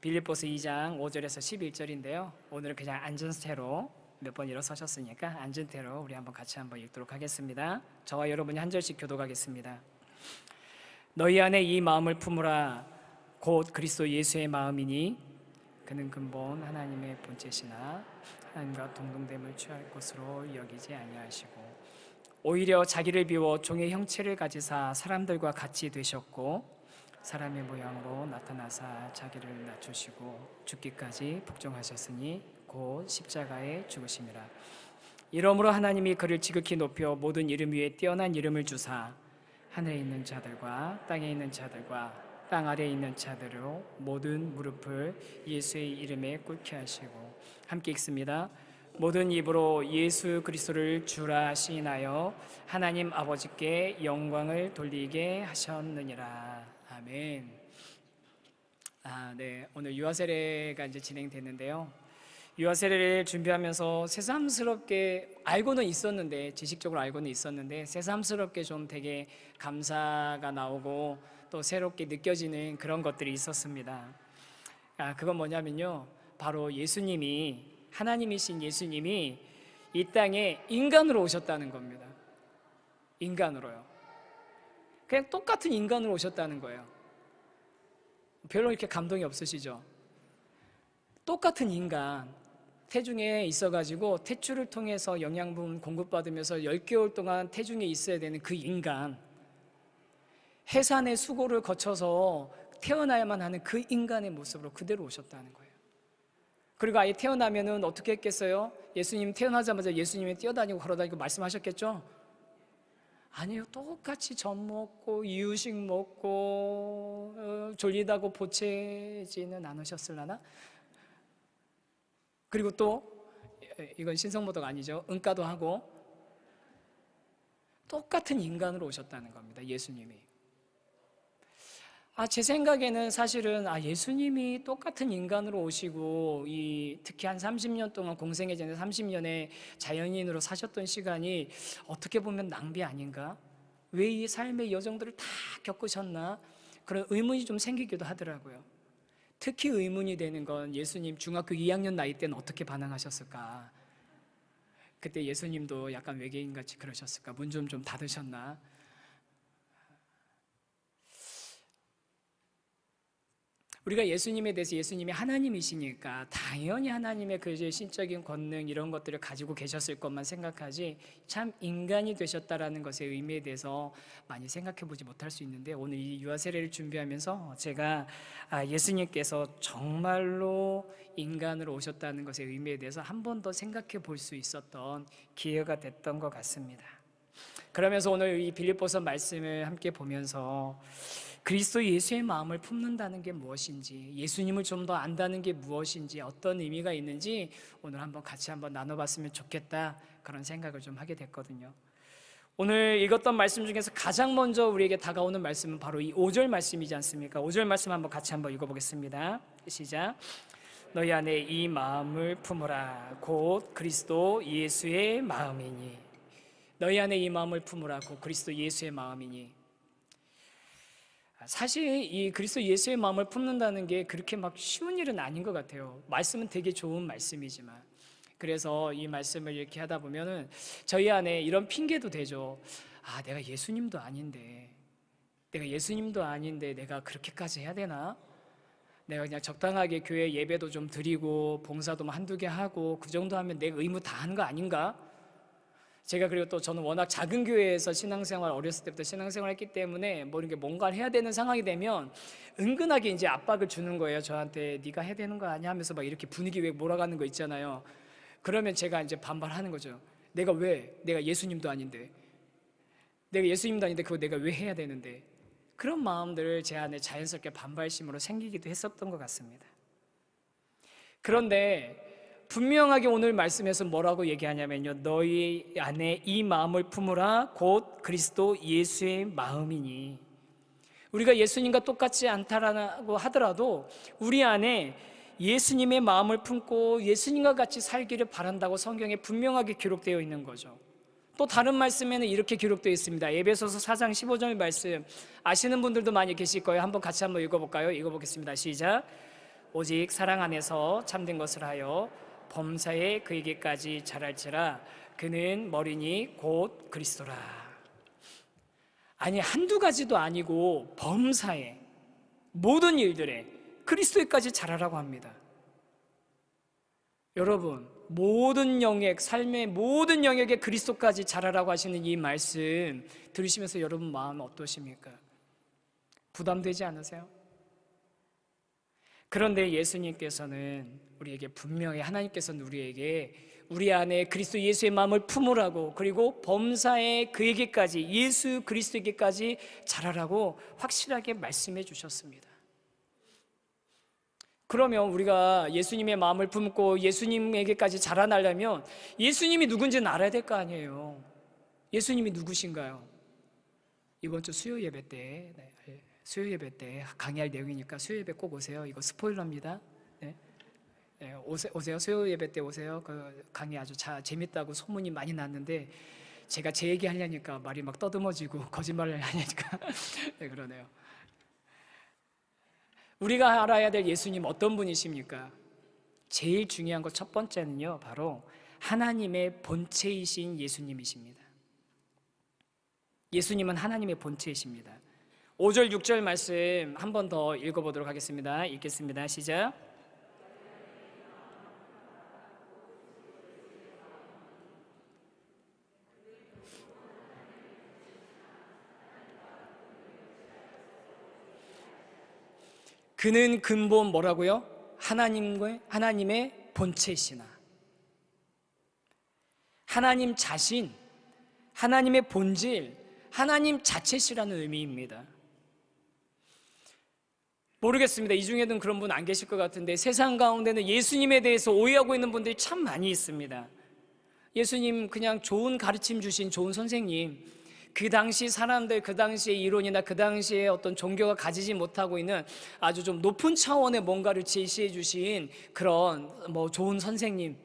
빌립보서 2장 5절에서 11절인데요. 오늘은 그냥 앉은 채로 몇 번 일어서셨으니까 앉은 채로 우리 한번 같이 한번 읽도록 하겠습니다. 저와 여러분이 한 절씩 교독하겠습니다. 너희 안에 이 마음을 품으라. 곧 그리스도 예수의 마음이니 그는 근본 하나님의 본체시나 하나님과 동등됨을 취할 것으로 여기지 아니하시고 오히려 자기를 비워 종의 형체를 가지사 사람들과 같이 되셨고 사람의 모양으로 나타나사 자기를 낮추시고 죽기까지 복종하셨으니 곧 십자가에 죽으심이라. 이러므로 하나님이 그를 지극히 높여 모든 이름 위에 뛰어난 이름을 주사 하늘에 있는 자들과 땅에 있는 자들과 땅 아래에 있는 자들로 모든 무릎을 예수의 이름에 꿇게 하시고, 함께 읽습니다. 모든 입으로 예수 그리스도를 주라 시인하여 하나님 아버지께 영광을 돌리게 하셨느니라. 아멘. 네, 오늘 유아 세례가 이제 진행됐는데요. 유아 세례를 준비하면서 새삼스럽게 알고는 있었는데, 지식적으로 알고는 있었는데 새삼스럽게 좀 되게 감사가 나오고 또 새롭게 느껴지는 그런 것들이 있었습니다. 그건 뭐냐면요, 바로 예수님이, 하나님이신 예수님이 이 땅에 인간으로 오셨다는 겁니다. 인간으로요. 그냥 똑같은 인간으로 오셨다는 거예요. 별로 이렇게 감동이 없으시죠? 똑같은 인간, 태중에 있어가지고 태출을 통해서 영양분 공급받으면서 10개월 동안 태중에 있어야 되는 그 인간, 해산의 수고를 거쳐서 태어나야만 하는 그 인간의 모습으로 그대로 오셨다는 거예요. 그리고 아예 태어나면은 어떻게 했겠어요? 예수님 태어나자마자 예수님이 뛰어다니고 걸어다니고 말씀하셨겠죠? 아니요, 똑같이 젖 먹고 이유식 먹고 졸리다고 보채지는 않으셨을라나? 그리고 또 이건 신성모독 아니죠, 응가도 하고 똑같은 인간으로 오셨다는 겁니다. 예수님이. 제 생각에는 사실은 예수님이 똑같은 인간으로 오시고 특히 한 30년 동안 공생애 전에 30년의 자연인으로 사셨던 시간이 어떻게 보면 낭비 아닌가? 왜 이 삶의 여정들을 다 겪으셨나? 그런 의문이 좀 생기기도 하더라고요. 특히 의문이 되는 건 예수님 중학교 2학년 나이 때는 어떻게 반응하셨을까? 그때 예수님도 약간 외계인같이 그러셨을까? 문 좀 닫으셨나? 우리가 예수님에 대해서 예수님이 하나님이시니까 당연히 하나님의 그 신적인 권능 이런 것들을 가지고 계셨을 것만 생각하지 참 인간이 되셨다라는 것의 의미에 대해서 많이 생각해 보지 못할 수 있는데, 오늘 이 유아 세례를 준비하면서 제가 예수님께서 정말로 인간으로 오셨다는 것의 의미에 대해서 한 번 더 생각해 볼 수 있었던 기회가 됐던 것 같습니다. 그러면서 오늘 이 빌립보서 말씀을 함께 보면서 그리스도 예수의 마음을 품는다는 게 무엇인지, 예수님을 좀 더 안다는 게 무엇인지, 어떤 의미가 있는지 오늘 한번 같이 한번 나눠봤으면 좋겠다, 그런 생각을 좀 하게 됐거든요. 오늘 읽었던 말씀 중에서 가장 먼저 우리에게 다가오는 말씀은 바로 이 5절 말씀이지 않습니까? 5절 말씀 한번 같이 한번 읽어보겠습니다. 시작. 너희 안에 이 마음을 품으라. 곧 그리스도 예수의 마음이니. 너희 안에 이 마음을 품으라. 곧 그리스도 예수의 마음이니. 사실 이 그리스도 예수의 마음을 품는다는 게 그렇게 막 쉬운 일은 아닌 것 같아요. 말씀은 되게 좋은 말씀이지만. 그래서 이 말씀을 이렇게 하다 보면은 저희 안에 이런 핑계도 되죠. 내가 예수님도 아닌데 내가 그렇게까지 해야 되나? 내가 그냥 적당하게 교회 예배도 좀 드리고 봉사도 한두 개 하고 그 정도 하면 내 의무 다 하는 거 아닌가? 제가 그리고 또 저는 워낙 작은 교회에서 신앙생활, 어렸을 때부터 신앙생활을 했기 때문에 이렇게 뭔가를 해야 되는 상황이 되면 은근하게 이제 압박을 주는 거예요. 저한테 네가 해야 되는 거 아니야? 하면서 막 이렇게 분위기 왜 몰아가는 거 있잖아요. 그러면 제가 이제 반발하는 거죠. 내가 예수님도 아닌데 그거 내가 왜 해야 되는데? 그런 마음들을 제 안에 자연스럽게 반발심으로 생기기도 했었던 것 같습니다. 그런데 분명하게 오늘 말씀에서 뭐라고 얘기하냐면요, 너희 안에 이 마음을 품으라. 곧 그리스도 예수의 마음이니. 우리가 예수님과 똑같지 않다라고 하더라도 우리 안에 예수님의 마음을 품고 예수님과 같이 살기를 바란다고 성경에 분명하게 기록되어 있는 거죠. 또 다른 말씀에는 이렇게 기록되어 있습니다. 에베소서 4장 15절 말씀 아시는 분들도 많이 계실 거예요. 같이 한번 읽어볼까요? 읽어보겠습니다. 시작. 오직 사랑 안에서 참된 것을 하여 범사에 그에게까지 자랄지라. 그는 머리니 곧 그리스도라. 아니, 한두 가지도 아니고 범사에 모든 일들에 그리스도에까지 자라라고 합니다. 여러분, 모든 영역, 삶의 모든 영역에 그리스도까지 자라라고 하시는 이 말씀 들으시면서 여러분 마음 어떠십니까? 부담되지 않으세요? 그런데 예수님께서는 우리에게 분명히, 하나님께서는 우리에게 우리 안에 그리스도 예수의 마음을 품으라고, 그리고 범사에 그에게까지, 예수 그리스도에게까지 자라라고 확실하게 말씀해 주셨습니다. 그러면 우리가 예수님의 마음을 품고 예수님에게까지 자라나려면 예수님이 누군지는 알아야 될 거 아니에요. 예수님이 누구신가요? 이번 주 수요 예배 때, 수요 예배 때 강의할 내용이니까 수요 예배 꼭 오세요. 이거 스포일러입니다. 네. 네, 오세요. 수요 예배 때 오세요. 그 강의 아주 재밌다고 소문이 많이 났는데 제가 제 얘기 하려니까 말이 막 떠듬어지고 거짓말을 하니까 네, 그러네요. 우리가 알아야 될 예수님 어떤 분이십니까? 제일 중요한 것 첫 번째는요, 바로 하나님의 본체이신 예수님이십니다. 예수님은 하나님의 본체이십니다. 5절 6절 말씀 한 번 더 읽어보도록 하겠습니다. 읽겠습니다. 시작. 그는 근본 뭐라고요? 하나님의 본체시나, 하나님 자신, 하나님의 본질, 하나님 자체시라는 의미입니다. 모르겠습니다. 이 중에는 그런 분 안 계실 것 같은데 세상 가운데는 예수님에 대해서 오해하고 있는 분들이 참 많이 있습니다. 예수님 그냥 좋은 가르침 주신 좋은 선생님, 그 당시 사람들, 그 당시의 이론이나 그 당시의 어떤 종교가 가지지 못하고 있는 아주 좀 높은 차원의 뭔가를 제시해 주신 그런 좋은 선생님,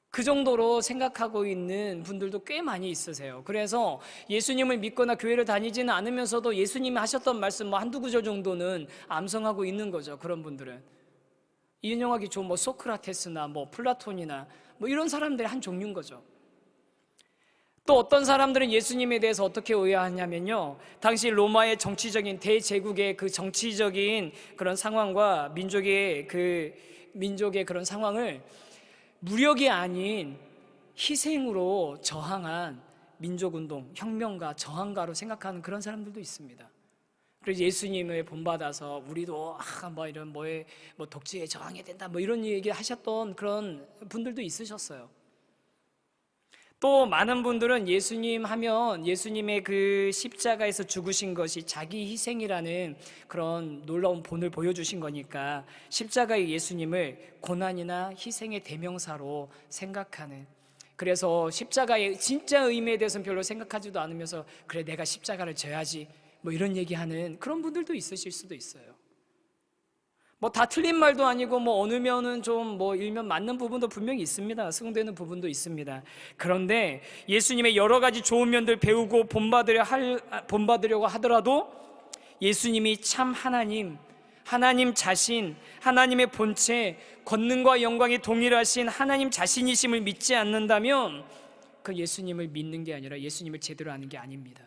그 정도로 생각하고 있는 분들도 꽤 많이 있으세요. 그래서 예수님을 믿거나 교회를 다니지는 않으면서도 예수님이 하셨던 말씀 한두 구절 정도는 암송하고 있는 거죠. 그런 분들은 인용하기 좋은 소크라테스나 플라톤이나 이런 사람들의 한 종류인 거죠. 또 어떤 사람들은 예수님에 대해서 어떻게 오해하냐면요, 당시 로마의 정치적인 대제국의 그 정치적인 그런 상황과 민족의 그런 상황을 무력이 아닌 희생으로 저항한 민족운동, 혁명가, 저항가로 생각하는 그런 사람들도 있습니다. 그래서 예수님을 본받아서 우리도 이런 독재에 저항해야 된다 이런 얘기 하셨던 그런 분들도 있으셨어요. 또 많은 분들은 예수님 하면 예수님의 그 십자가에서 죽으신 것이 자기 희생이라는 그런 놀라운 본을 보여주신 거니까 십자가의 예수님을 고난이나 희생의 대명사로 생각하는, 그래서 십자가의 진짜 의미에 대해서는 별로 생각하지도 않으면서 그래 내가 십자가를 져야지 이런 얘기하는 그런 분들도 있으실 수도 있어요. 다 틀린 말도 아니고 어느 면은 좀 일면 맞는 부분도 분명히 있습니다. 승되는 부분도 있습니다. 그런데 예수님의 여러 가지 좋은 면들 배우고 본받으려고 하더라도 예수님이 참 하나님 자신, 하나님의 본체, 권능과 영광이 동일하신 하나님 자신이심을 믿지 않는다면 그 예수님을 믿는 게 아니라 예수님을 제대로 아는 게 아닙니다.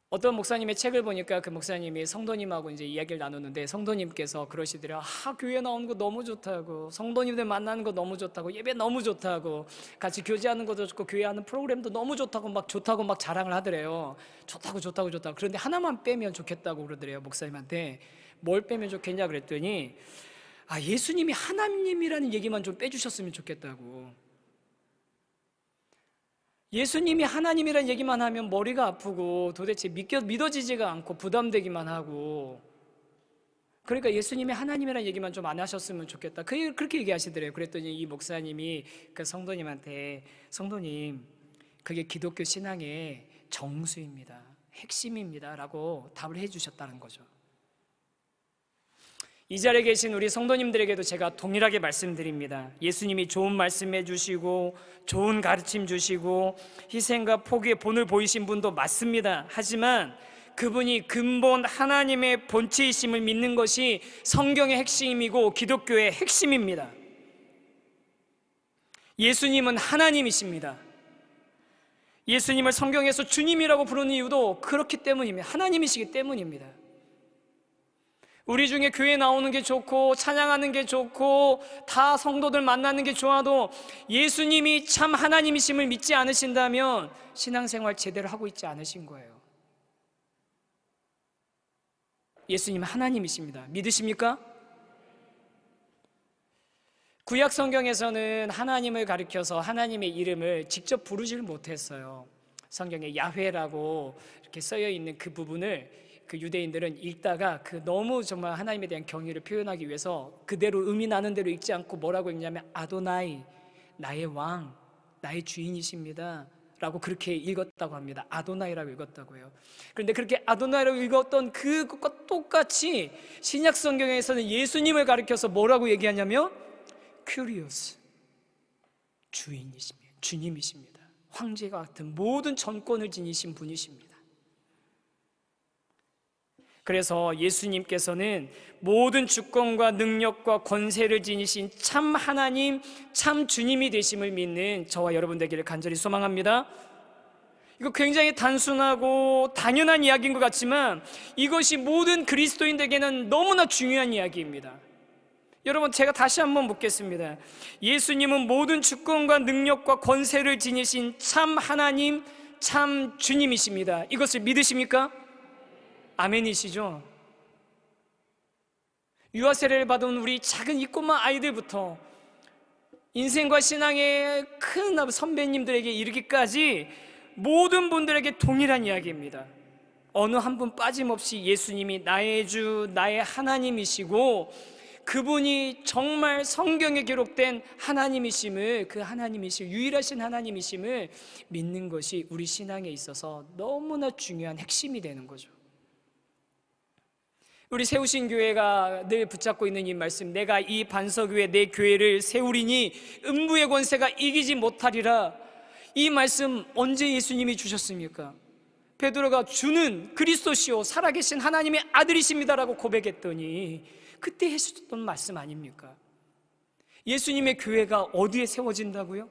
어떤 목사님의 책을 보니까 그 목사님이 성도님하고 이제 이야기를 나누는데 성도님께서 그러시더래요. 교회 나오는 거 너무 좋다고, 성도님들 만나는 거 너무 좋다고, 예배 너무 좋다고, 같이 교제하는 것도 좋고 교회 하는 프로그램도 너무 좋다고 막 자랑을 하더래요. 좋다고. 그런데 하나만 빼면 좋겠다고 그러더래요. 목사님한테 뭘 빼면 좋겠냐 그랬더니 예수님이 하나님이라는 얘기만 좀 빼주셨으면 좋겠다고. 예수님이 하나님이라는 얘기만 하면 머리가 아프고 도대체 믿어지지가 않고 부담되기만 하고, 그러니까 예수님이 하나님이라는 얘기만 좀 안 하셨으면 좋겠다, 그렇게 얘기하시더래요. 그랬더니 이 목사님이 그 성도님한테, 성도님 그게 기독교 신앙의 정수입니다, 핵심입니다 라고 답을 해주셨다는 거죠. 이 자리에 계신 우리 성도님들에게도 제가 동일하게 말씀드립니다. 예수님이 좋은 말씀해 주시고 좋은 가르침 주시고 희생과 포기의 본을 보이신 분도 맞습니다. 하지만 그분이 근본 하나님의 본체이심을 믿는 것이 성경의 핵심이고 기독교의 핵심입니다. 예수님은 하나님이십니다. 예수님을 성경에서 주님이라고 부르는 이유도 그렇기 때문입니다. 하나님이시기 때문입니다. 우리 중에 교회 나오는 게 좋고 찬양하는 게 좋고 다 성도들 만나는 게 좋아도 예수님이 참 하나님이심을 믿지 않으신다면 신앙생활 제대로 하고 있지 않으신 거예요. 예수님 하나님이십니다. 믿으십니까? 구약 성경에서는 하나님을 가리켜서 하나님의 이름을 직접 부르지를 못했어요. 성경에 야훼라고 이렇게 쓰여 있는 그 부분을 그 유대인들은 읽다가 그 너무 정말 하나님에 대한 경의를 표현하기 위해서 그대로 의미 나는 대로 읽지 않고 뭐라고 읽냐면 아도나이, 나의 왕, 나의 주인이십니다 라고 그렇게 읽었다고 합니다. 아도나이라고 읽었다고 해요. 그런데 그렇게 아도나이라고 읽었던 그것과 똑같이 신약 성경에서는 예수님을 가리켜서 뭐라고 얘기하냐면 큐리오스, 주인이십니다. 주님이십니다. 황제와 같은 모든 전권을 지니신 분이십니다. 그래서 예수님께서는 모든 주권과 능력과 권세를 지니신 참 하나님, 참 주님이 되심을 믿는 저와 여러분 되기를 간절히 소망합니다. 이거 굉장히 단순하고 당연한 이야기인 것 같지만 이것이 모든 그리스도인들에게는 너무나 중요한 이야기입니다. 여러분, 제가 다시 한번 묻겠습니다. 예수님은 모든 주권과 능력과 권세를 지니신 참 하나님, 참 주님이십니다. 이것을 믿으십니까? 아멘이시죠? 유아 세례를 받은 우리 작은 이 꼬마 아이들부터 인생과 신앙의 큰 선배님들에게 이르기까지 모든 분들에게 동일한 이야기입니다. 어느 한 분 빠짐없이 예수님이 나의 주, 나의 하나님이시고 그분이 정말 성경에 기록된 하나님이심을, 그 하나님이심, 유일하신 하나님이심을 믿는 것이 우리 신앙에 있어서 너무나 중요한 핵심이 되는 거죠. 우리 세우신 교회가 늘 붙잡고 있는 이 말씀, 내가 이 반석 위에 내 교회를 세우리니 음부의 권세가 이기지 못하리라. 이 말씀 언제 예수님이 주셨습니까? 베드로가 주는 그리스도시요 살아계신 하나님의 아들이십니다라고 고백했더니 그때 해주셨던 말씀 아닙니까? 예수님의 교회가 어디에 세워진다고요?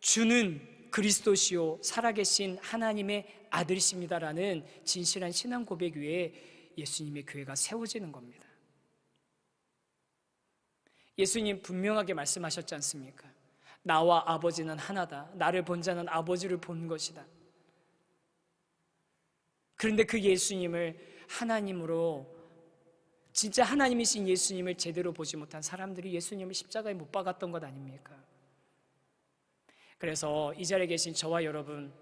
주는 그리스도시요 살아계신 하나님의 아들이십니다라는 진실한 신앙 고백 위에 예수님의 교회가 세워지는 겁니다. 예수님 분명하게 말씀하셨지 않습니까? 나와 아버지는 하나다. 나를 본 자는 아버지를 본 것이다. 그런데 그 예수님을 하나님으로, 진짜 하나님이신 예수님을 제대로 보지 못한 사람들이 예수님을 십자가에 못 박았던 것 아닙니까? 그래서 이 자리에 계신 저와 여러분,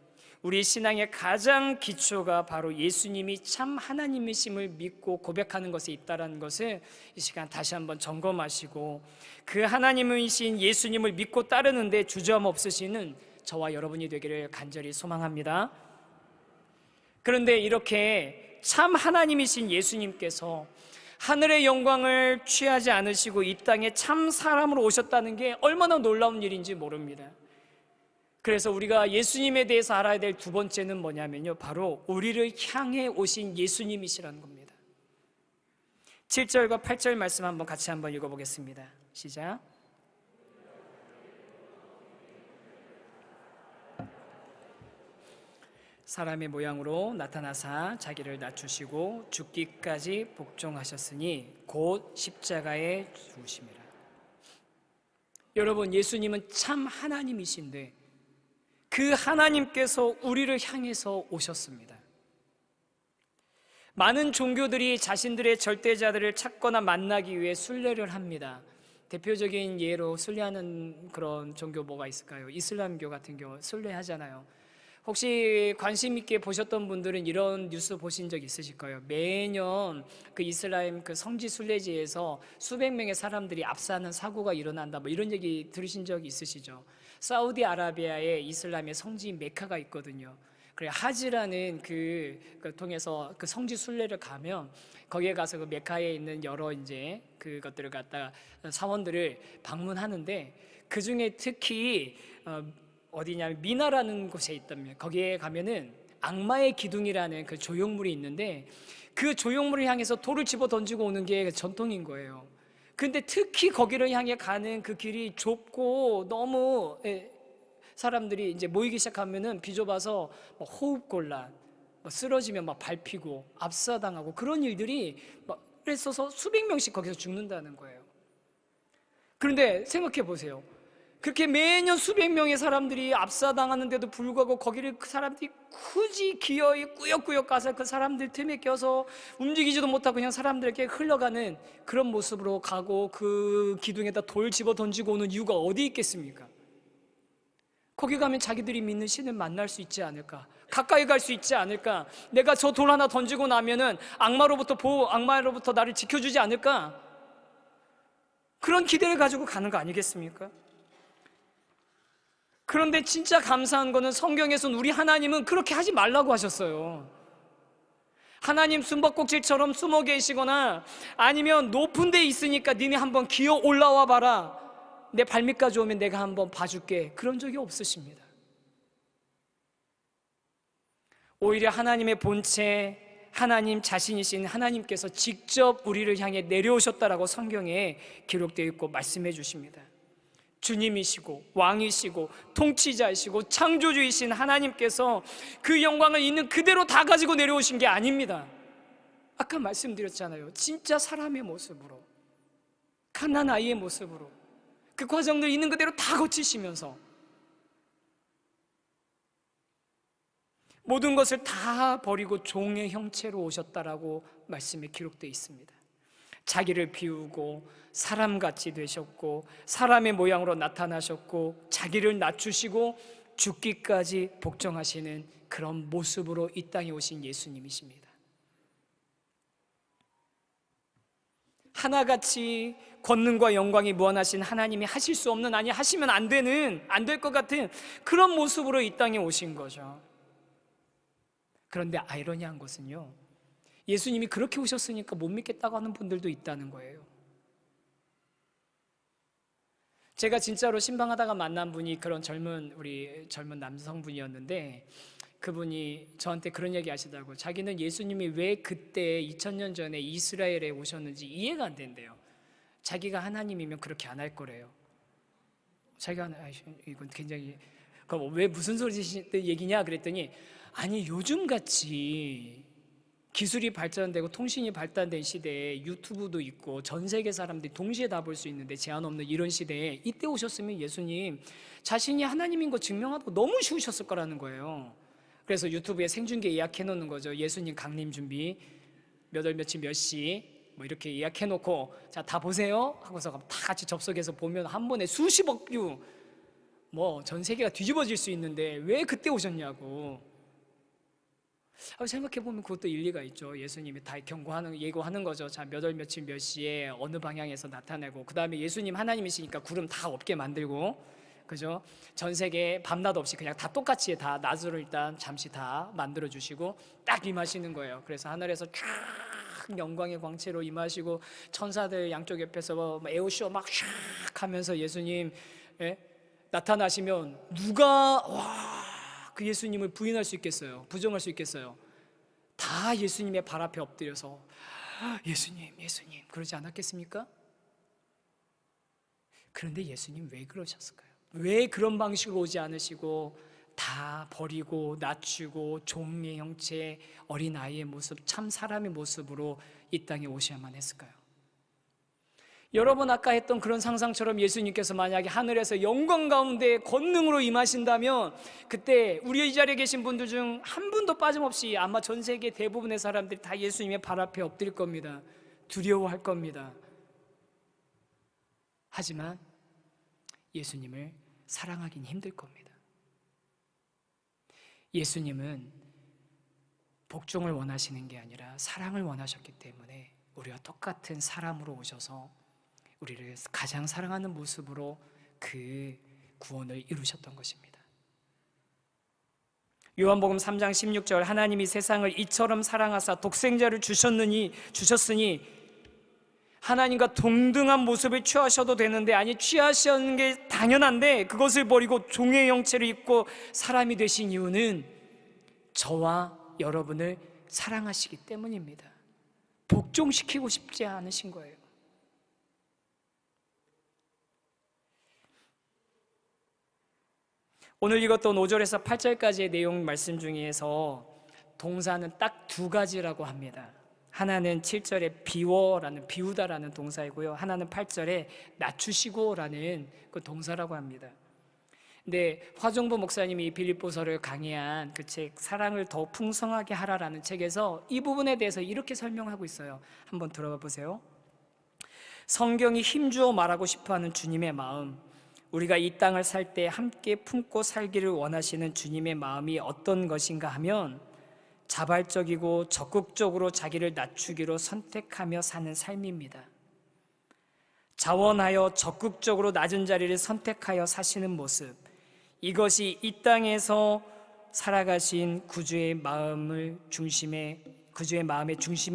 우리 신앙의 가장 기초가 바로 예수님이 참 하나님이심을 믿고 고백하는 것에 있다는 것을 이 시간 다시 한번 점검하시고 그 하나님이신 예수님을 믿고 따르는데 주저함 없으시는 저와 여러분이 되기를 간절히 소망합니다. 그런데 이렇게 참 하나님이신 예수님께서 하늘의 영광을 취하지 않으시고 이 땅에 참 사람으로 오셨다는 게 얼마나 놀라운 일인지 모릅니다. 그래서 우리가 예수님에 대해서 알아야 될 두 번째는 뭐냐면요, 바로 우리를 향해 오신 예수님이시라는 겁니다. 7절과 8절 말씀 한번 같이 한번 읽어보겠습니다. 시작. 사람의 모양으로 나타나사 자기를 낮추시고 죽기까지 복종하셨으니 곧 십자가에 죽으심이라. 여러분, 예수님은 참 하나님이신데 그 하나님께서 우리를 향해서 오셨습니다. 많은 종교들이 자신들의 절대자들을 찾거나 만나기 위해 순례를 합니다. 대표적인 예로 순례하는 그런 종교 뭐가 있을까요? 이슬람교 같은 경우 순례하잖아요. 혹시 관심 있게 보셨던 분들은 이런 뉴스 보신 적 있으실 거예요. 매년 그 이슬람 그 성지 순례지에서 수백 명의 사람들이 압사하는 사고가 일어난다, 뭐 이런 얘기 들으신 적 있으시죠? 사우디아라비아에 이슬람의 성지인 메카가 있거든요. 그래 하지라는 그 통해서 그 성지 순례를 가면 거기에 가서 그 메카에 있는 여러 이제 그것들을 갖다가 사원들을 방문하는데 그 중에 특히 어디냐면 미나라는 곳에 있다면 거기에 가면은 악마의 기둥이라는 그 조형물이 있는데, 그 조형물을 향해서 돌을 집어 던지고 오는 게 전통인 거예요. 근데 특히 거기를 향해 가는 그 길이 좁고 너무 사람들이 이제 모이기 시작하면은 비좁아서 호흡곤란, 쓰러지면 막 밟히고 압사당하고 그런 일들이 막 그랬어서 수백 명씩 거기서 죽는다는 거예요. 그런데 생각해 보세요. 그렇게 매년 수백 명의 사람들이 압사당하는데도 불구하고 거기를 그 사람들이 굳이 기어이 꾸역꾸역 가서 그 사람들 틈에 껴서 움직이지도 못하고 그냥 사람들에게 흘러가는 그런 모습으로 가고 그 기둥에다 돌 집어 던지고 오는 이유가 어디 있겠습니까? 거기 가면 자기들이 믿는 신을 만날 수 있지 않을까? 가까이 갈 수 있지 않을까? 내가 저 돌 하나 던지고 나면은 악마로부터 나를 지켜주지 않을까? 그런 기대를 가지고 가는 거 아니겠습니까? 그런데 진짜 감사한 거는 성경에서는 우리 하나님은 그렇게 하지 말라고 하셨어요. 하나님 숨바꼭질처럼 숨어 계시거나 아니면 높은 데 있으니까 니네 한번 기어 올라와 봐라, 내 발밑까지 오면 내가 한번 봐줄게, 그런 적이 없으십니다. 오히려 하나님의 본체, 하나님 자신이신 하나님께서 직접 우리를 향해 내려오셨다라고 성경에 기록되어 있고 말씀해 주십니다. 주님이시고 왕이시고 통치자이시고 창조주이신 하나님께서 그 영광을 있는 그대로 다 가지고 내려오신 게 아닙니다. 아까 말씀드렸잖아요. 진짜 사람의 모습으로, 갓난 아이의 모습으로 그 과정들 있는 그대로 다 거치시면서 모든 것을 다 버리고 종의 형체로 오셨다라고 말씀에 기록되어 있습니다. 자기를 비우고 사람같이 되셨고 사람의 모양으로 나타나셨고 자기를 낮추시고 죽기까지 복종하시는 그런 모습으로 이 땅에 오신 예수님이십니다. 하나같이 권능과 영광이 무한하신 하나님이 하실 수 없는, 아니 하시면 안 될 것 같은 그런 모습으로 이 땅에 오신 거죠. 그런데 아이러니한 것은요, 예수님이 그렇게 오셨으니까 못 믿겠다고 하는 분들도 있다는 거예요. 제가 진짜로 신방하다가 만난 분이 그런 젊은 남성분이었는데, 그분이 저한테 그런 얘기 하시더라고요. 자기는 예수님이 왜 그때 2000년 전에 이스라엘에 오셨는지 이해가 안 된대요. 자기가 하나님이면 그렇게 안 할 거래요. 자기가 이건 굉장히, 왜 무슨 소리 얘기냐 그랬더니, 아니 요즘같이 기술이 발전되고 통신이 발달된 시대에 유튜브도 있고 전 세계 사람들이 동시에 다 볼 수 있는데 제한 없는 이런 시대에 이때 오셨으면 예수님 자신이 하나님인 거 증명하고 너무 쉬우셨을 거라는 거예요. 그래서 유튜브에 생중계 예약해 놓는 거죠. 예수님 강림 준비 몇 월 며칠 몇 시 뭐 이렇게 예약해 놓고 자 다 보세요 하고서 다 같이 접속해서 보면 한 번에 수십억 뷰, 뭐 전 세계가 뒤집어질 수 있는데 왜 그때 오셨냐고. 생각해보면 그것도 일리가 있죠. 예수님이 다 예고하는 거죠. 자, 몇 월 며칠 몇 시에 어느 방향에서 나타내고, 그 다음에 예수님 하나님이시니까 구름 다 없게 만들고, 그죠? 전 세계 밤낮 없이 그냥 다 똑같이 다 낮으로 일단 잠시 다 만들어 주시고 딱 임하시는 거예요. 그래서 하늘에서 쫙 영광의 광채로 임하시고 천사들 양쪽 옆에서 에어쇼 막 쫙 하면서 예수님 나타나시면 누가 그 예수님을 부인할 수 있겠어요? 부정할 수 있겠어요? 다 예수님의 발 앞에 엎드려서 예수님 그러지 않았겠습니까? 그런데 예수님 왜 그러셨을까요? 왜 그런 방식으로 오지 않으시고 다 버리고 낮추고 종의 형체, 어린아이의 모습, 참 사람의 모습으로 이 땅에 오셔야만 했을까요? 여러분 아까 했던 그런 상상처럼 예수님께서 만약에 하늘에서 영광 가운데 권능으로 임하신다면 그때 우리 이 자리에 계신 분들 중 한 분도 빠짐없이 아마 전 세계 대부분의 사람들이 다 예수님의 발 앞에 엎드릴 겁니다. 두려워할 겁니다. 하지만 예수님을 사랑하긴 힘들 겁니다. 예수님은 복종을 원하시는 게 아니라 사랑을 원하셨기 때문에 우리와 똑같은 사람으로 오셔서 우리를 가장 사랑하는 모습으로 그 구원을 이루셨던 것입니다. 요한복음 3장 16절 하나님이 세상을 이처럼 사랑하사 독생자를 주셨으니 하나님과 동등한 모습을 취하셔도 되는데, 아니 취하시는 게 당연한데 그것을 버리고 종의 형체를 입고 사람이 되신 이유는 저와 여러분을 사랑하시기 때문입니다. 복종시키고 싶지 않으신 거예요. 오늘 읽었던 5절에서 8절까지의 내용 말씀 중에서 동사는 딱 두 가지라고 합니다. 하나는 7절에 비우다라는 동사이고요, 하나는 8절에 낮추시고라는 그 동사라고 합니다. 근데 화종보 목사님이 빌립보서를 강의한 그 책 사랑을 더 풍성하게 하라라는 책에서 이 부분에 대해서 이렇게 설명하고 있어요. 한번 들어봐 보세요. 성경이 힘주어 말하고 싶어하는 주님의 마음, 우리가 이 땅을 살 때 함께 품고 살기를 원하시는 주님의 마음이 어떤 것인가 하면 자발적이고 적극적으로 자기를 낮추기로 선택하며 사는 삶입니다. 자원하여 적극적으로 낮은 자리를 선택하여 사시는 모습, 이것이 이 땅에서 살아가신 구주의 마음의 중심에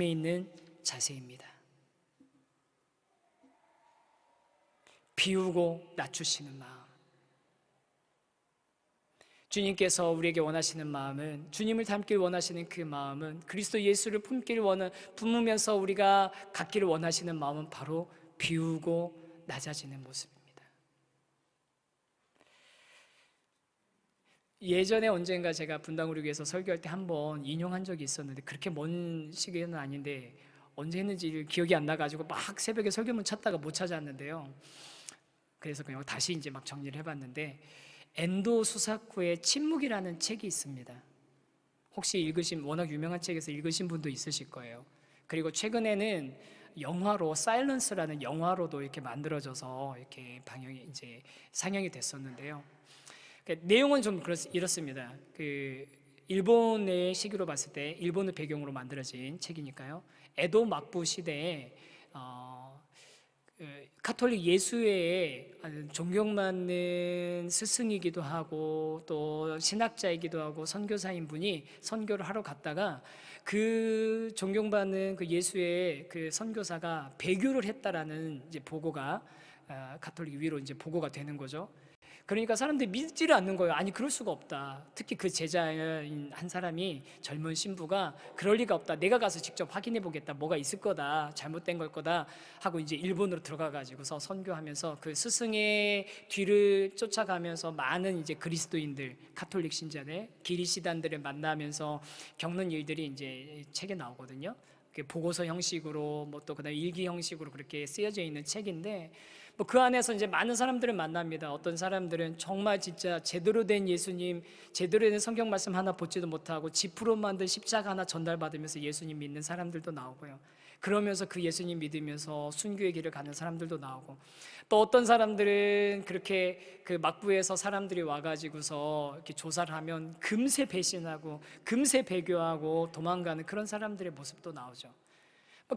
있는 자세입니다. 비우고 낮추시는 마음. 주님께서 우리에게 원하시는 마음은, 주님을 닮기를 원하시는 그 마음은, 그리스도 예수를 품으면서 우리가 갖기를 원하시는 마음은 바로 비우고 낮아지는 모습입니다. 예전에 언젠가 제가 분당우리 교회에서 설교할 때 한번 인용한 적이 있었는데, 그렇게 먼 시기는 아닌데 언제 했는지 기억이 안 나가지고 막 새벽에 설교문 찾다가 못 찾았는데요. 그래서 그냥 다시 이제 막 정리를 해봤는데, 엔도 수사쿠의 침묵이라는 책이 있습니다. 혹시 워낙 유명한 책에서 읽으신 분도 있으실 거예요. 그리고 최근에는 영화로 사일런스라는 영화로도 이렇게 만들어져서 이렇게 상영이 됐었는데요. 내용은 좀 이렇습니다. 일본의 시기로 봤을 때, 일본을 배경으로 만들어진 책이니까요. 에도 막부 시대에 가톨릭 예수회의 존경받는 스승이기도 하고 또 신학자이기도 하고 선교사인 분이 선교를 하러 갔다가 그 존경받는 그 예수회의 그 선교사가 배교를 했다라는 이제 보고가 가톨릭 위로 이제 보고가 되는 거죠. 그러니까 사람들이 믿지를 않는 거예요. 아니, 그럴 수가 없다. 특히 그 제자인 한 사람이, 젊은 신부가 그럴 리가 없다. 내가 가서 직접 확인해 보겠다. 뭐가 있을 거다. 잘못된 걸 거다. 하고 이제 일본으로 들어가 가지고서 선교하면서 그 스승의 뒤를 쫓아가면서 많은 이제 그리스도인들, 가톨릭 신자들, 기리시단들을 만나면서 겪는 일들이 이제 책에 나오거든요. 보고서 형식으로 또 그다음에 일기 형식으로 그렇게 쓰여져 있는 책인데, 그 안에서 이제 많은 사람들을 만납니다. 어떤 사람들은 정말 진짜 제대로 된 예수님, 제대로 된 성경 말씀 하나 보지도 못하고 지프로 만든 십자가 하나 전달받으면서 예수님 믿는 사람들도 나오고요. 그러면서 그 예수님 믿으면서 순교의 길을 가는 사람들도 나오고, 또 어떤 사람들은 그렇게 그 막부에서 사람들이 와가지고서 이렇게 조사를 하면 금세 배신하고 금세 배교하고 도망가는 그런 사람들의 모습도 나오죠.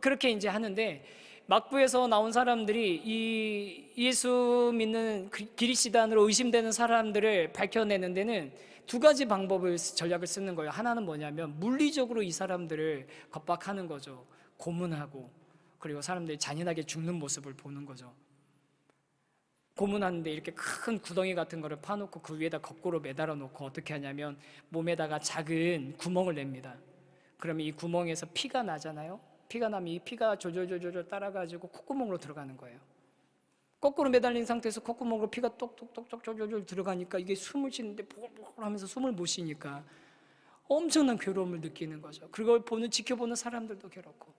그렇게 이제 하는데, 막부에서 나온 사람들이 이 예수 믿는 기리시단으로 의심되는 사람들을 밝혀내는 데는 두 가지 전략을 쓰는 거예요. 하나는 뭐냐면 물리적으로 이 사람들을 겁박하는 거죠. 고문하고, 그리고 사람들이 잔인하게 죽는 모습을 보는 거죠. 고문하는데 이렇게 큰 구덩이 같은 거를 파놓고 그 위에다 거꾸로 매달아 놓고 어떻게 하냐면 몸에다가 작은 구멍을 냅니다. 그러면 이 구멍에서 피가 나잖아요. 피가 나면 이 피가 졸졸 따라가지고 콧구멍으로 들어가는 거예요. 거꾸로 매달린 상태에서 콧구멍으로 피가 똑똑똑똑 졸졸 들어가니까 이게 숨을 쉬는데 보글보글 하면서 숨을 못 쉬니까 엄청난 괴로움을 느끼는 거죠. 그걸 지켜보는 사람들도 괴롭고,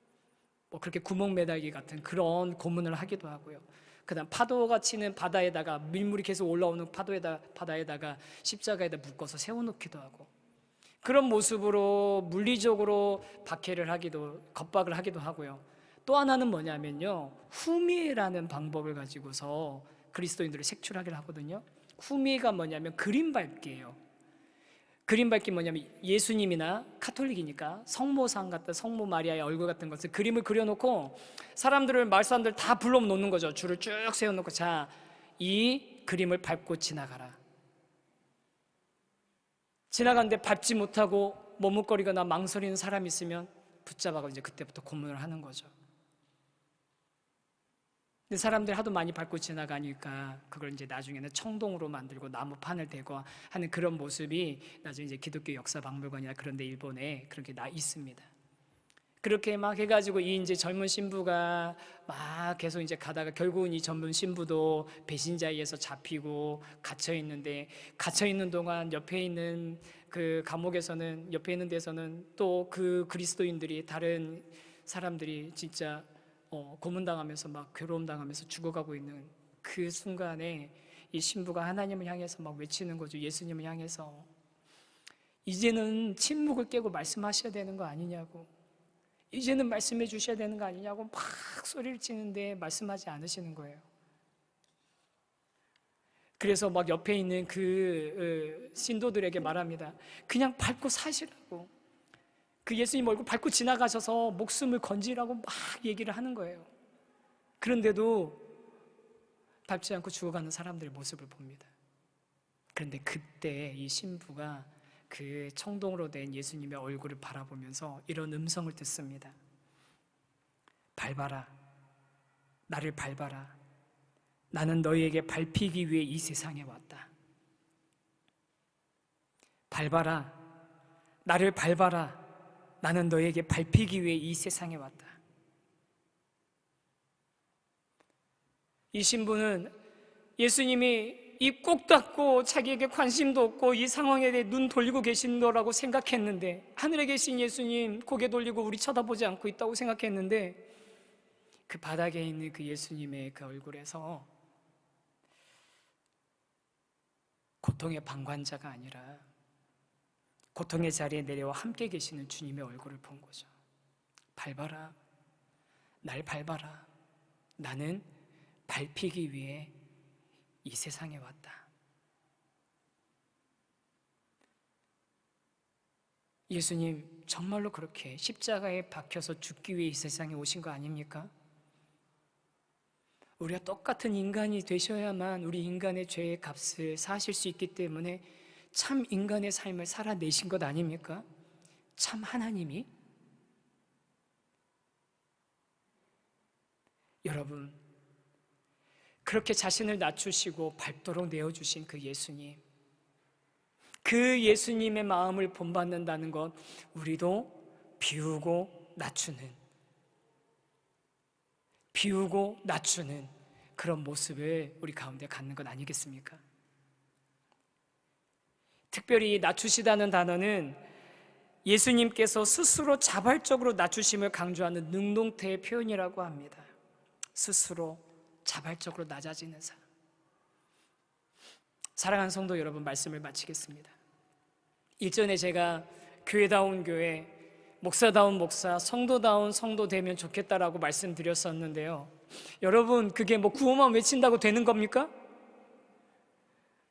그렇게 구멍 매달기 같은 그런 고문을 하기도 하고요. 그 다음 파도가 치는 바다에다가, 밀물이 계속 올라오는 바다에다가 십자가에다 묶어서 세워놓기도 하고, 그런 모습으로 물리적으로 겁박을 하기도 하고요. 또 하나는 뭐냐면요, 후미에라는 방법을 가지고서 그리스도인들을 색출하기를 하거든요. 후미에가 뭐냐면 그림 밟기예요. 그림 밟기 뭐냐면 예수님이나 카톨릭이니까 성모상 같은, 성모 마리아의 얼굴 같은 것을 그림을 그려놓고 마을 사람들 다 불러놓는 거죠. 줄을 쭉 세워놓고, 자, 이 그림을 밟고 지나가라. 지나가는데 밟지 못하고 머뭇거리거나 망설이는 사람이 있으면 붙잡아서 이제 그때부터 고문을 하는 거죠. 근데 사람들 하도 많이 밟고 지나가니까 그걸 이제 나중에는 청동으로 만들고 나무판을 대고 하는 그런 모습이 나중에 이제 기독교 역사박물관이나 그런 데 일본에 그렇게 나 있습니다. 그렇게 막 해가지고 이 이제 젊은 신부가 막 계속 이제 가다가 결국은 이 젊은 신부도 배신자에 의해서 잡히고 갇혀 있는데, 갇혀 있는 동안 옆에 있는 그 감옥에서는, 옆에 있는 데서는 또 그 그리스도인들이, 다른 사람들이 진짜 고문당하면서 막 괴로움 당하면서 죽어가고 있는 그 순간에 이 신부가 하나님을 향해서 막 외치는 거죠. 예수님을 향해서 이제는 침묵을 깨고 말씀하셔야 되는 거 아니냐고, 이제는 말씀해 주셔야 되는 거 아니냐고 막 소리를 치는데 말씀하지 않으시는 거예요. 그래서 막 옆에 있는 그 신도들에게 말합니다. 그냥 밟고 사시라고, 그 예수님 얼굴 밟고 지나가셔서 목숨을 건지라고 막 얘기를 하는 거예요. 그런데도 밟지 않고 죽어가는 사람들의 모습을 봅니다. 그런데 그때 이 신부가 그 청동으로 된 예수님의 얼굴을 바라보면서 이런 음성을 듣습니다. 밟아라, 나를 밟아라. 나는 너희에게 밟히기 위해 이 세상에 왔다. 밟아라, 나를 밟아라. 나는 너희에게 밟히기 위해 이 세상에 왔다. 이 신부는 예수님이 입 꼭 닫고 자기에게 관심도 없고 이 상황에 대해 눈 돌리고 계신 거라고 생각했는데, 하늘에 계신 예수님 고개 돌리고 우리 쳐다보지 않고 있다고 생각했는데, 그 바닥에 있는 그 예수님의 그 얼굴에서 고통의 방관자가 아니라 고통의 자리에 내려와 함께 계시는 주님의 얼굴을 본 거죠. 밟아라, 날 밟아라. 나는 밟히기 위해 이 세상에 왔다. 예수님 정말로 그렇게 십자가에 박혀서 죽기 위해 이 세상에 오신 거 아닙니까? 우리가 똑같은 인간이 되셔야만 우리 인간의 죄의 값을 사실 수 있기 때문에 참 인간의 삶을 살아내신 것 아닙니까? 참 하나님이. 여러분, 그렇게 자신을 낮추시고 밟도록 내어주신 그 예수님, 그 예수님의 마음을 본받는다는 것, 우리도 비우고 낮추는 그런 모습을 우리 가운데 갖는 것 아니겠습니까? 특별히 낮추시다는 단어는 예수님께서 스스로 자발적으로 낮추심을 강조하는 능동태의 표현이라고 합니다. 스스로 자발적으로 낮아지는 사람. 사랑하는 성도 여러분, 말씀을 마치겠습니다. 일전에 제가 교회다운 교회, 목사다운 목사, 성도다운 성도 되면 좋겠다라고 말씀드렸었는데요. 여러분, 그게 뭐 구호만 외친다고 되는 겁니까?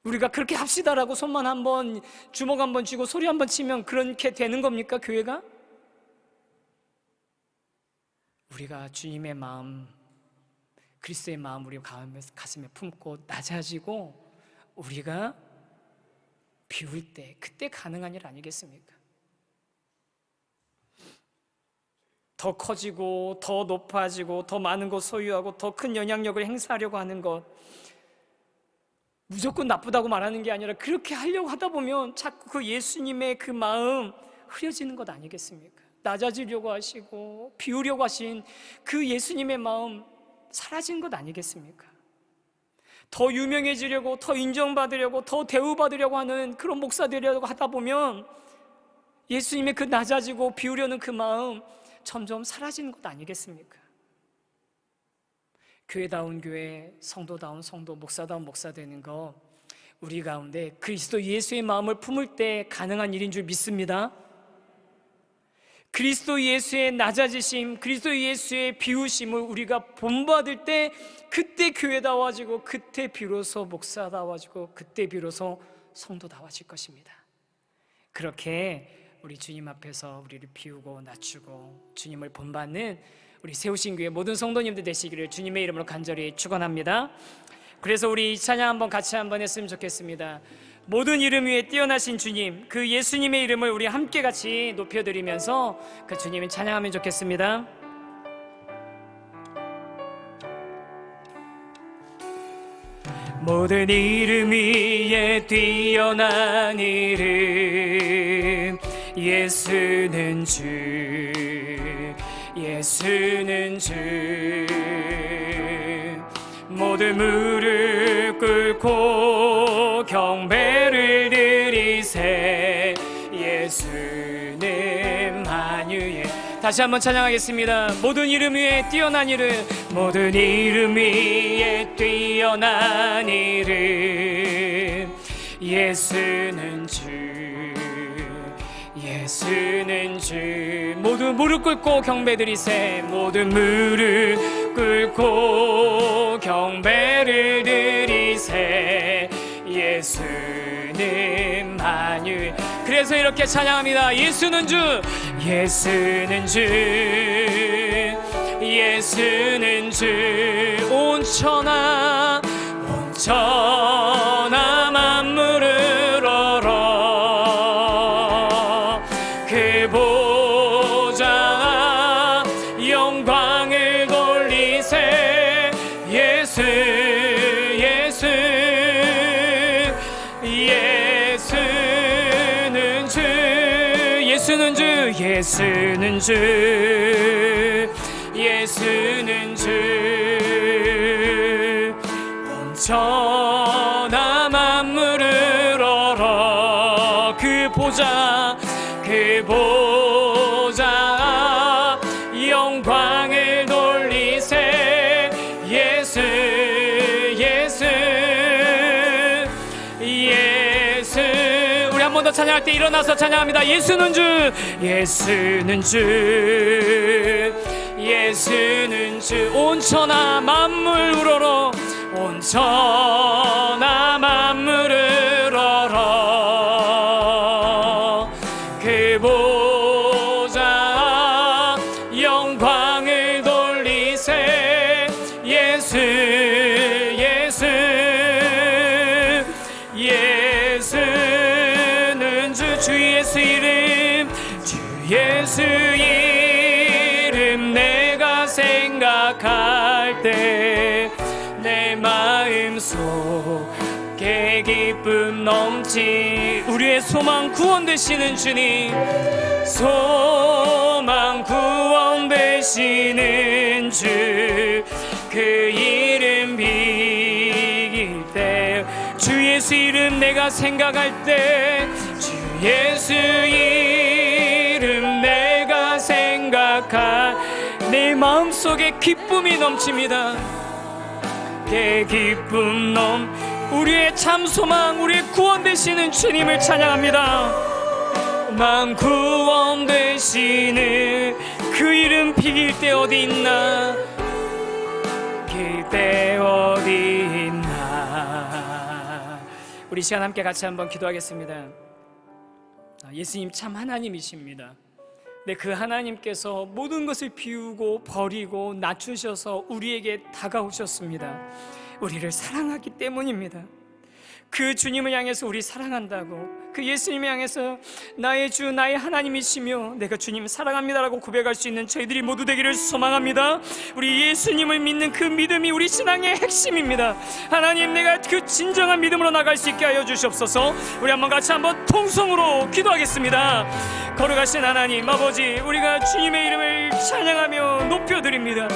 우리가 그렇게 합시다라고 손만 한번, 주먹 한번 쥐고 소리 한번 치면 그렇게 되는 겁니까, 교회가? 우리가 주님의 마음, 그리스도의 마음 우리 가슴에 품고 낮아지고 우리가 비울 때, 그때 가능한 일 아니겠습니까? 더 커지고 더 높아지고 더 많은 것 소유하고 더 큰 영향력을 행사하려고 하는 것, 무조건 나쁘다고 말하는 게 아니라 그렇게 하려고 하다 보면 자꾸 그 예수님의 그 마음 흐려지는 것 아니겠습니까? 낮아지려고 하시고 비우려고 하신 그 예수님의 마음 사라진 것 아니겠습니까? 더 유명해지려고, 더 인정받으려고, 더 대우받으려고 하는 그런 목사 되려고 하다 보면 예수님의 그 낮아지고 비우려는 그 마음 점점 사라지는 것 아니겠습니까? 교회다운 교회, 성도다운 성도, 목사다운 목사 되는 거, 우리 가운데 그리스도 예수의 마음을 품을 때 가능한 일인 줄 믿습니다. 그리스도 예수의 낮아지심, 그리스도 예수의 비우심을 우리가 본받을 때 그때 교회다워지고, 그때 비로소 목사다워지고, 그때 비로소 성도다워질 것입니다. 그렇게 우리 주님 앞에서 우리를 비우고 낮추고 주님을 본받는 우리 세우신 교회 모든 성도님들 되시기를 주님의 이름으로 간절히 축원합니다. 그래서 우리 이 찬양 한번 같이 한번 했으면 좋겠습니다. 모든 이름 위에 뛰어나신 주님, 그 예수님의 이름을 우리 함께 같이 높여드리면서 그 주님을 찬양하면 좋겠습니다. 모든 이름 위에 뛰어난 이름 예수는 주 예수는 주 모든 무릎 꿇고 경배를 드리세 예수는 만유의 다시 한번 찬양하겠습니다. 모든 이름 위에 뛰어난 이름 모든 이름 위에 뛰어난 이름 예수는 주 예수는 주 모두 무릎 꿇고 경배드리세 모든 무릎 꿇고 경배를 드리세 예수는 만유 그래서 이렇게 찬양합니다. 예수는 주 예수는 주 예수는 주 온 천하 만물을 얼어 그 보좌 영광을 돌리세 예수는 주 예수는 주 예수는 주 예수는 주 온 천하 만물을 얼어 그 보좌 영광을 돌리세 예수 우리 한 번 더 찬양할 때 일어나서 찬양합니다. 예수는 주 예수는 주 예수는 주 온 천하 만물 우러러 온 천하 만물을 얼어 그 보좌 영광을 돌리세 예수는 주 예수 이름 주 예수 이름 내가 생각할 때 내 마음속에 기쁨 넘치 우리의 소망 구원 되시는 주님 소망 구원 되시는 주 그 이름 비길 때 주 예수 이름 내가 생각할 때 주 예수 이름 내가 생각할 내 마음속에 기쁨이 넘칩니다. 그 기쁨 우리의 참 소망 우리의 구원 되시는 주님을 찬양합니다. 만 구원 되시는 그 이름 비길 때 어디 있나 그때 어디 있나 우리 시간 함께 같이 한번 기도하겠습니다. 예수님 참 하나님이십니다. 네, 그 하나님께서 모든 것을 비우고 버리고 낮추셔서 우리에게 다가오셨습니다. 우리를 사랑하기 때문입니다. 그 주님을 향해서 우리 사랑한다고 그 예수님을 향해서 나의 주 나의 하나님이시며 내가 주님을 사랑합니다라고 고백할 수 있는 저희들이 모두 되기를 소망합니다. 우리 예수님을 믿는 그 믿음이 우리 신앙의 핵심입니다. 하나님 내가 그 진정한 믿음으로 나갈 수 있게 하여 주시옵소서. 우리 한번 같이 한번 통성으로 기도하겠습니다. 걸어가신 하나님 아버지 우리가 주님의 이름을 찬양하며 높여드립니다.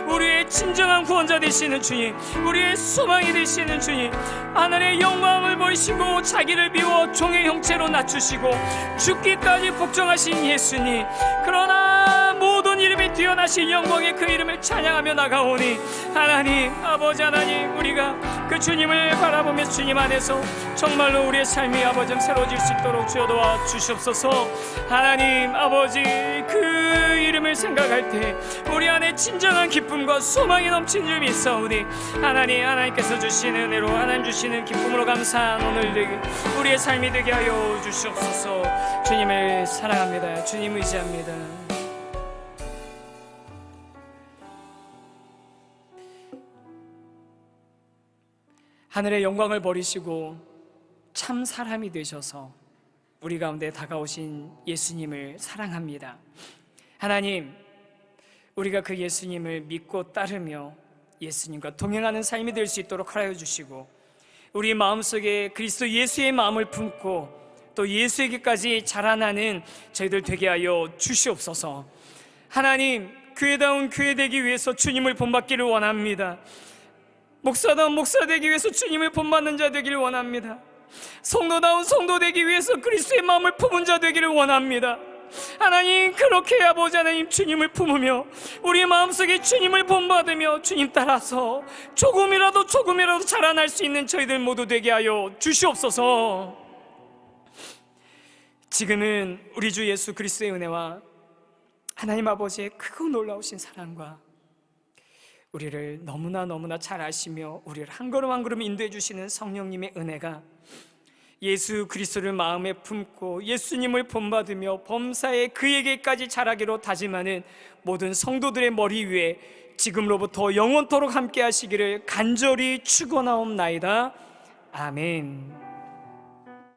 우리의 진정한 구원자 되시는 주님 우리의 소망이 되시는 주님 하늘의 영광을 보이시고 자기를 비워 종의 형체로 낮추시고 죽기까지 복종하신 예수님 그러나 모든 이름이 뛰어나신 영광의 그 이름을 찬양하며 나가오니 하나님 아버지 하나님 우리가 그 주님을 바라보며 주님 안에서 정말로 우리의 삶이 아버지 새로워질 수 있도록 주여 도와 주시옵소서. 하나님 아버지 그 이름을 생각할 때 우리 안에 진정한 기쁨과 소망이 넘친 줄 믿사오니 하나님께서 주시는 은혜로 하나님 주시는 기쁨으로 감사한 오늘 되게 우리의 삶이 되게 하여 주시옵소서. 주님을 사랑합니다. 주님 의지합니다. 하늘의 영광을 버리시고 참 사람이 되셔서 우리 가운데 다가오신 예수님을 사랑합니다. 하나님 우리가 그 예수님을 믿고 따르며 예수님과 동행하는 삶이 될 수 있도록 하여 주시고 우리 마음속에 그리스도 예수의 마음을 품고 또 예수에게까지 자라나는 저희들 되게 하여 주시옵소서. 하나님, 교회다운 교회 되기 위해서 주님을 본받기를 원합니다. 목사다운 목사 되기 위해서 주님을 본받는 자 되기를 원합니다. 성도다운 성도 되기 위해서 그리스도의 마음을 품은 자 되기를 원합니다. 하나님, 그렇게 해야 아버지 하나님 주님을 품으며 우리 마음속에 주님을 본받으며 주님 따라서 조금이라도 자라날 수 있는 저희들 모두 되게 하여 주시옵소서. 지금은 우리 주 예수 그리스도의 은혜와 하나님 아버지의 크고 놀라우신 사랑과 우리를 너무나 잘 아시며 우리를 한 걸음 한 걸음 인도해 주시는 성령님의 은혜가 예수 그리스도를 마음에 품고 예수님을 본받으며 범사에 그에게까지 자라기로 다짐하는 모든 성도들의 머리 위에 지금로부터 영원토록 함께 하시기를 간절히 축원하옵나이다. 아멘.